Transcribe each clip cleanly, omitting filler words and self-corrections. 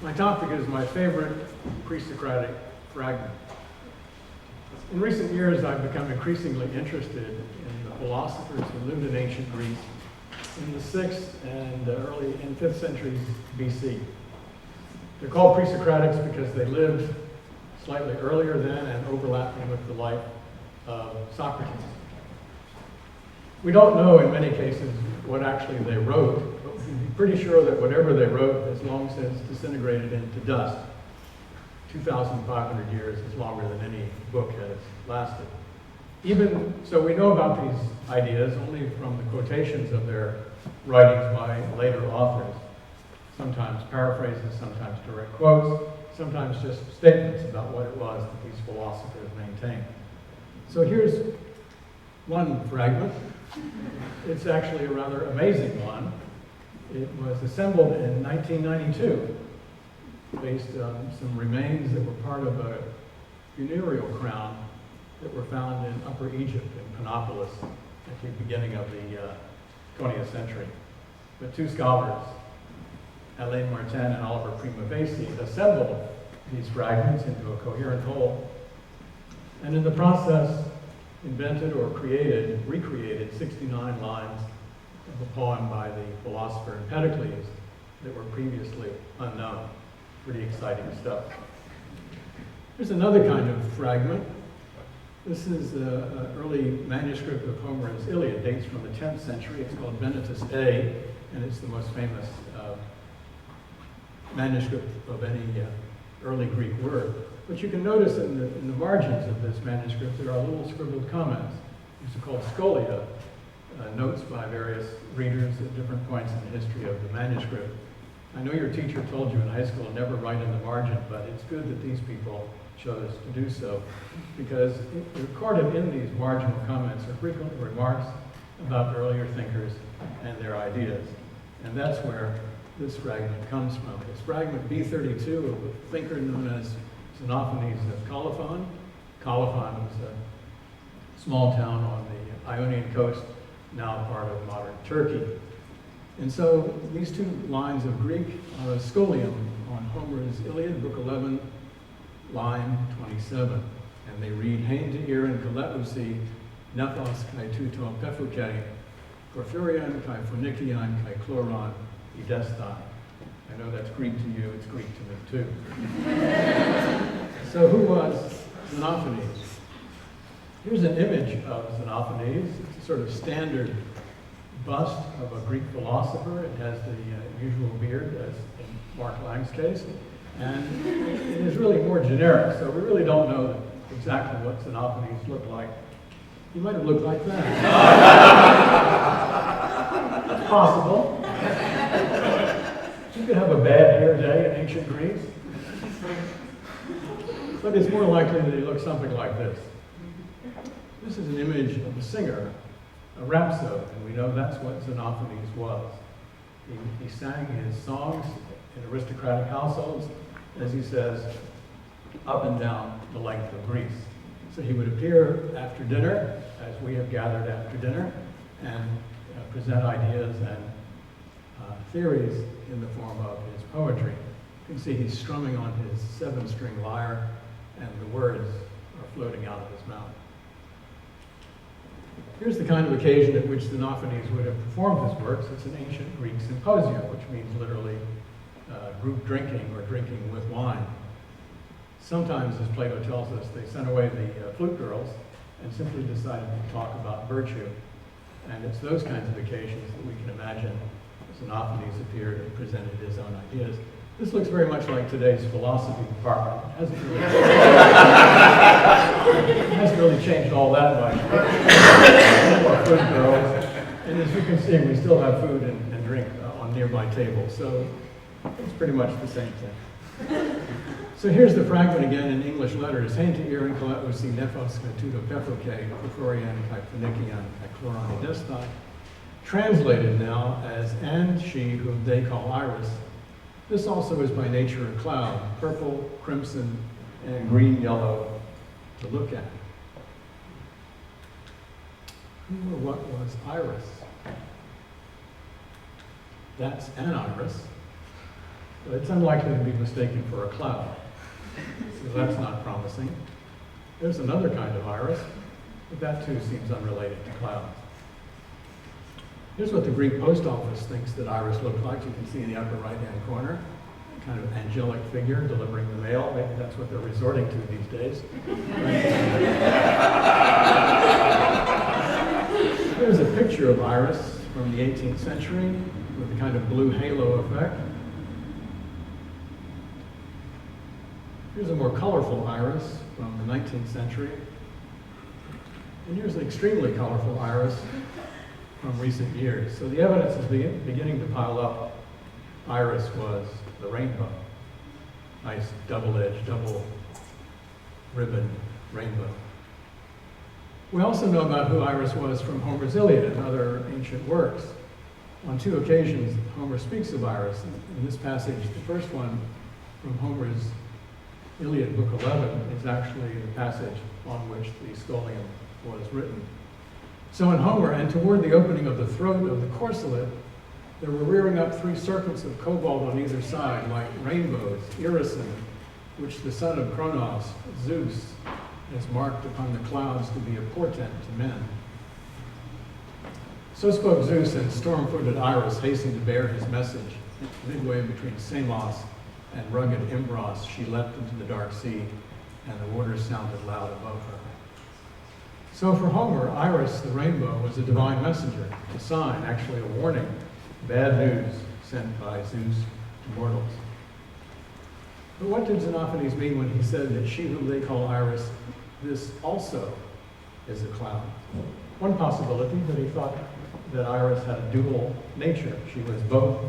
My topic is my favorite pre-Socratic fragment. In recent years, I've become increasingly interested in the philosophers who lived in ancient Greece in the 6th and early and 5th centuries BC. They're called pre-Socratics because they lived slightly earlier than and overlapping with the life of Socrates. We don't know in many cases what actually they wrote, but we can be pretty sure that whatever they wrote has long since disintegrated into dust. 2,500 years is longer than any book has lasted. Even so, we know about these ideas only from the quotations of their writings by later authors. Sometimes paraphrases, sometimes direct quotes, sometimes just statements about what it was that these philosophers maintained. So here's one fragment. It's actually a rather amazing one. It was assembled in 1992 based on some remains that were part of a funereal crown that were found in Upper Egypt, in Panopolis, at the beginning of the 20th century. But two scholars, Alain Martin and Oliver Primavesi, assembled these fragments into a coherent whole, and in the process invented or recreated 69 lines of a poem by the philosopher Empedocles that were previously unknown. Pretty exciting stuff. Here's another kind of fragment. This is an early manuscript of Homer's Iliad, dates from the 10th century. It's called Venetus A, and it's the most famous manuscript of any early Greek word. But you can notice in the margins of this manuscript there are little scribbled comments. These are called scholia, notes by various readers at different points in the history of the manuscript. I know your teacher told you in high school never write in the margin, but it's good that these people chose to do so, because recorded in these marginal comments are frequent remarks about earlier thinkers and their ideas. And that's where this fragment comes from. It's fragment B32 of a thinker known as Xenophanes of Colophon. Colophon was a small town on the Ionian coast, now part of modern Turkey. And so these two lines of Greek are a scholium on Homer's Iliad, book 11, line 27. And they read, Hein to Iran kaleusi, nephos kai tuton pephuke, porphyrion kai phonicion kai chloron idestai. I know that's Greek to you, it's Greek to me too. So who was Xenophanes? Here's an image of Xenophanes. It's a sort of standard bust of a Greek philosopher. It has the usual beard, as in Mark Lang's case, and it is really more generic, so we really don't know exactly what Xenophanes looked like. He might have looked like that. It's possible. You could have a bad hair day in ancient Greece, but it's more likely that he looked something like this. This is an image of a singer, a rhapsode, and we know that's what Xenophanes was. He sang his songs in aristocratic households, as he says, up and down the length of Greece. So he would appear after dinner, as we have gathered after dinner, and present ideas and theories in the form of his poetry. You can see he's strumming on his 7-string lyre, and the words are floating out of his mouth. Here's the kind of occasion at which Xenophanes would have performed his works. It's an ancient Greek symposium, which means literally group drinking or drinking with wine. Sometimes, as Plato tells us, they sent away the flute girls and simply decided to talk about virtue. And it's those kinds of occasions that we can imagine Xenophanes appeared and presented his own ideas. This looks very much like today's philosophy department. It hasn't really changed all that much. More food girls. And as you can see, we still have food and drink on nearby tables. So it's pretty much the same thing. So here's the fragment again in English letters. Hein to Iran kaleusi, nephos kai tuton pephuke, porphyrion kai phonicion kai chloron idestai. Translated now as, and she whom they call Iris. This also is by nature a cloud, purple, crimson, and green-yellow to look at. Who or what was Iris? That's an iris. but it's unlikely to be mistaken for a cloud. So that's not promising. There's another kind of iris, but that too seems unrelated to clouds. Here's what the Greek post office thinks that iris looked like. You can see in the upper right-hand corner, a kind of angelic figure delivering the mail. Maybe that's what they're resorting to these days. Here's a picture of iris from the 18th century with a kind of blue halo effect. Here's a more colorful iris from the 19th century. And here's an extremely colorful iris from recent years. So the evidence is beginning to pile up. Iris was the rainbow. Nice double-edged, double-ribbon rainbow. We also know about who Iris was from Homer's Iliad and other ancient works. On 2 occasions, Homer speaks of Iris. In this passage, the first one from Homer's Iliad, Book 11, is actually the passage on which the scholium was written. So in Homer, and toward the opening of the throat of the corselet, there were rearing up 3 serpents of cobalt on either side, like rainbows, irisin, which the son of Kronos, Zeus, has marked upon the clouds to be a portent to men. So spoke Zeus, and storm-footed Iris hastened to bear his message. Midway between Samos and rugged Imbros, she leapt into the dark sea, and the waters sounded loud above her. So for Homer, Iris, the rainbow, was a divine messenger, a sign, actually a warning, bad news sent by Zeus to mortals. But what did Xenophanes mean when he said that she whom they call Iris, this also is a cloud? One possibility that he thought that Iris had a dual nature. She was both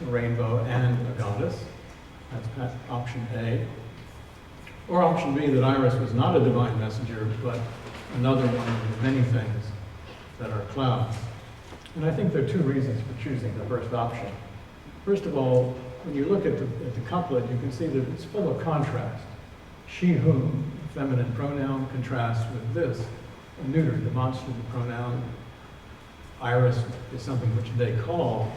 a rainbow and a goddess. That's option A. Or option B, that Iris was not a divine messenger, but another one of the many things that are clouds. And I think there are 2 reasons for choosing the first option. First of all, when you look at the couplet, you can see that it's full of contrast. She whom, feminine pronoun, contrasts with this, a neuter, demonstrative pronoun. Iris is something which they call,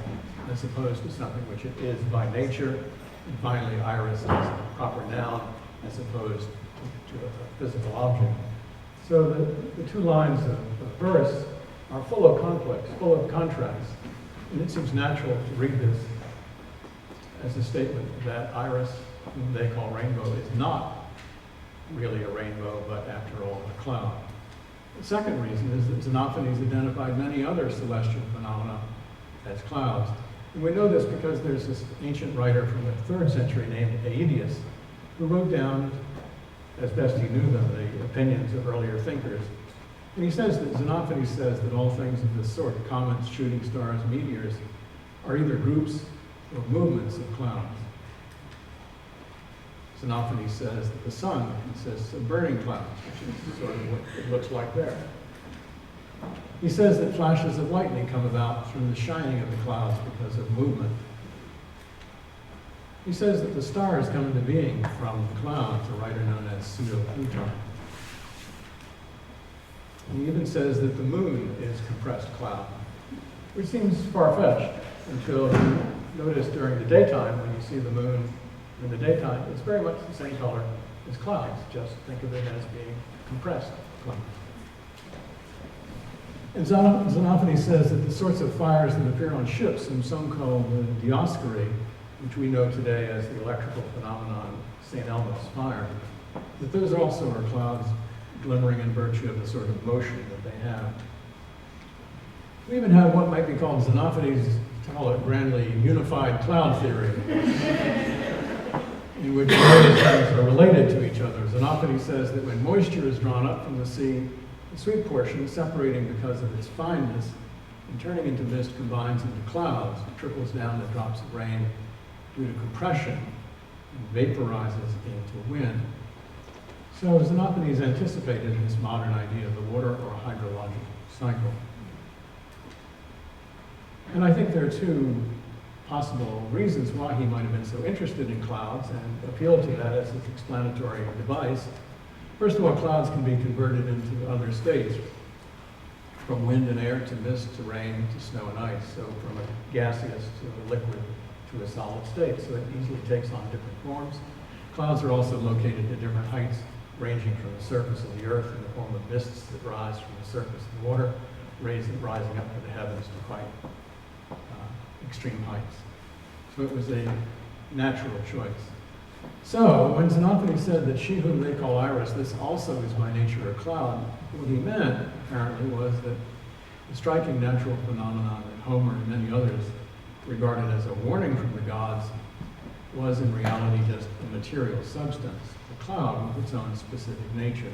as opposed to something which it is by nature. And finally, Iris is a proper noun, as opposed to a physical object. So the 2 lines of verse are full of conflicts, full of contrasts. And it seems natural to read this as a statement that Iris, whom they call rainbow, is not really a rainbow, but after all, a cloud. The second reason is that Xenophanes identified many other celestial phenomena as clouds. And we know this because there's this ancient writer from the 3rd century named Aetius, who wrote down, as best he knew them, the opinions of earlier thinkers. And he says that Xenophanes says that all things of this sort, comets, shooting stars, meteors, are either groups or movements of clouds. Xenophanes says that the sun consists of burning clouds, which is sort of what it looks like there. He says that flashes of lightning come about through the shining of the clouds because of movement. He says that the stars come into being from the clouds, a writer known as Pseudo-Plutarch. He even says that the moon is compressed cloud, which seems far-fetched until you notice during the daytime, when you see the moon in the daytime, it's very much the same color as clouds. Just think of it as being compressed clouds. And Xenophanes says that the sorts of fires that appear on ships, and some call the Dioscuri, which we know today as the electrical phenomenon, St. Elmo's fire, that those also are clouds glimmering in virtue of the sort of motion that they have. We even have what might be called Xenophanes' call it grandly unified cloud theory, in which various things are related to each other. Xenophanes says that when moisture is drawn up from the sea, the sweet portion, separating because of its fineness and turning into mist, combines into clouds, and trickles down the drops of rain due to compression and vaporizes into wind. So Xenophanes anticipated this modern idea of the water or hydrological cycle. And I think there are 2 possible reasons why he might have been so interested in clouds and appealed to that as his explanatory device. First of all, clouds can be converted into other states, from wind and air to mist to rain to snow and ice, so from a gaseous to a liquid to a solid state, so it easily takes on different forms. Clouds are also located at different heights, ranging from the surface of the earth in the form of mists that rise from the surface of the water, rising up to the heavens to quite extreme heights. So it was a natural choice. So when Xenophanes said that she whom they call Iris, this also is by nature a cloud, what he meant apparently was that the striking natural phenomenon that Homer and many others regarded as a warning from the gods was in reality just a material substance, a cloud with its own specific nature,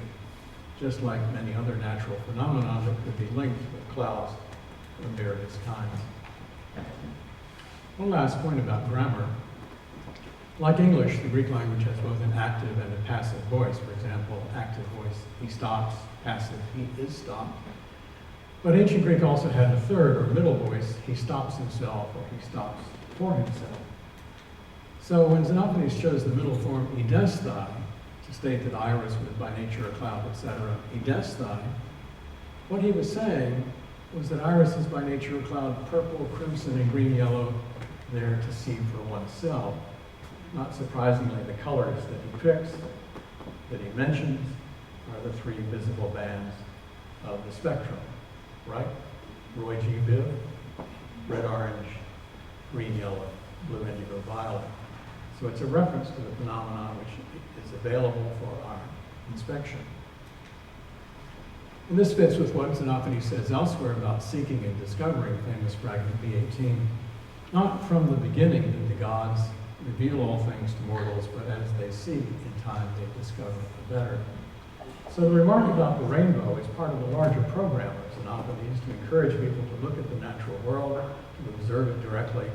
just like many other natural phenomena that could be linked with clouds of various kinds. One last point about grammar. Like English, the Greek language has both an active and a passive voice. For example, active voice, he stops; passive, he is stopped. But ancient Greek also had a third or middle voice, he stops himself or he stops for himself. So when Xenophanes chose the middle form idesthai to state that Iris was by nature a cloud, etc., idesthai, what he was saying was that Iris is by nature a cloud, purple, crimson, and green yellow, there to see for oneself. Not surprisingly, the colors that he picks, that he mentions, are the three visible bands of the spectrum, right? Roy G. Biv, red, orange, green, yellow, blue, indigo, violet. So it's a reference to the phenomenon which is available for our inspection. And this fits with what Xenophanes says elsewhere about seeking and discovering, famous fragment B18. Not from the beginning did the gods reveal all things to mortals, but as they see, in time they discover the better. So the remark about the rainbow is part of a larger program of Xenophanes to encourage people to look at the natural world, to observe it directly,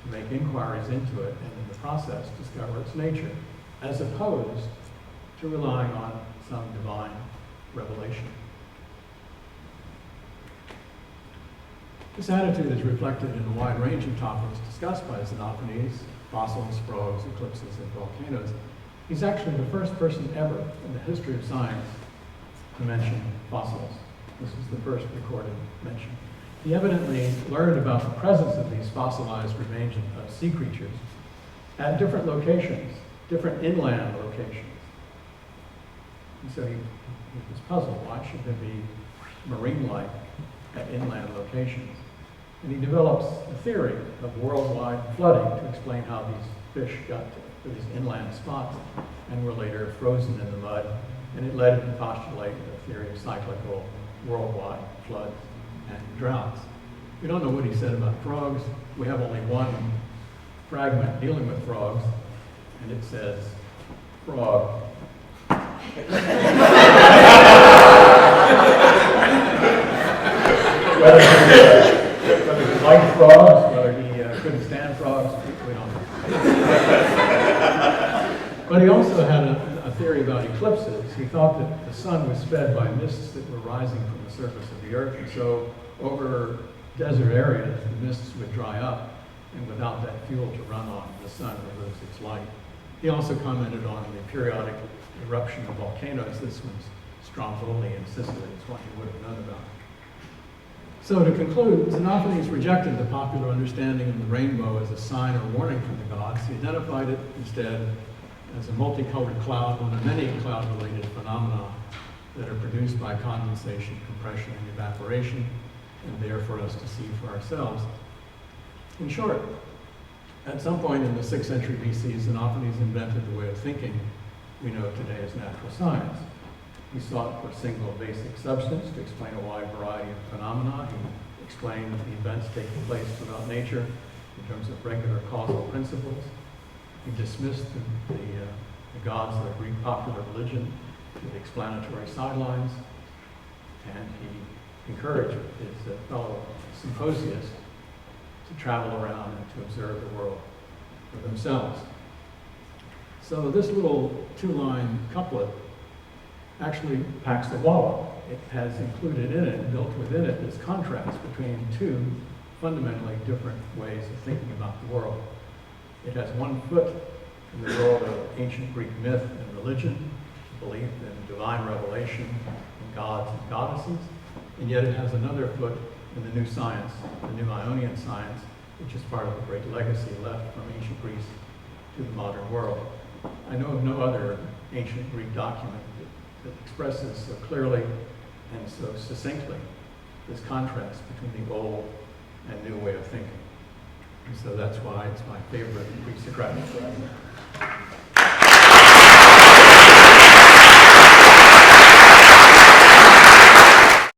to make inquiries into it, and in the process discover its nature, as opposed to relying on some divine revelation. This attitude is reflected in a wide range of topics discussed by Xenophanes: fossils, frogs, eclipses, and volcanoes. He's actually the first person ever in the history of science to mention fossils. This is the first recorded mention. He evidently learned about the presence of these fossilized remains of sea creatures at different locations, different inland locations. And so he was puzzled, why should there be marine life at inland locations? And he develops a theory of worldwide flooding to explain how these fish got to these inland spots and were later frozen in the mud. And it led him to postulate a theory of cyclical worldwide floods and droughts. We don't know what he said about frogs. We have only one fragment dealing with frogs, and it says, frog. Whether he liked frogs, whether he couldn't stand frogs, we don't know. But he also had a theory about eclipses. He thought that the sun was fed by mists that were rising from the surface of the earth, and so over desert areas, the mists would dry up, and without that fuel to run on, the sun would lose its light. He also commented on the periodic eruption of volcanoes. This one's Stromboli in Sicily. It's one you would have known about. So to conclude, Xenophanes rejected the popular understanding of the rainbow as a sign or warning from the gods. He identified it instead as a multicolored cloud, one of many cloud-related phenomena that are produced by condensation, compression, and evaporation, and there for us to see for ourselves. In short, at some point in the 6th century BC, Xenophanes invented the way of thinking we know today as natural science. He sought for a single basic substance to explain a wide variety of phenomena. He explained the events taking place throughout nature in terms of regular causal principles. He dismissed the gods of the Greek popular religion to the explanatory sidelines, and he encouraged his fellow symposiists to travel around and to observe the world for themselves. So this little two-line couplet actually packs a wallop. It has included in it, built within it, this contrast between two fundamentally different ways of thinking about the world. It has one foot in the world of ancient Greek myth and religion, belief in divine revelation, in gods and goddesses, and yet it has another foot in the new science, the new Ionian science, which is part of the great legacy left from ancient Greece to the modern world. I know of no other ancient Greek document that expresses so clearly and so succinctly this contrast between the old and new way of thinking. And so that's why it's my favorite Greek Socratic fragment.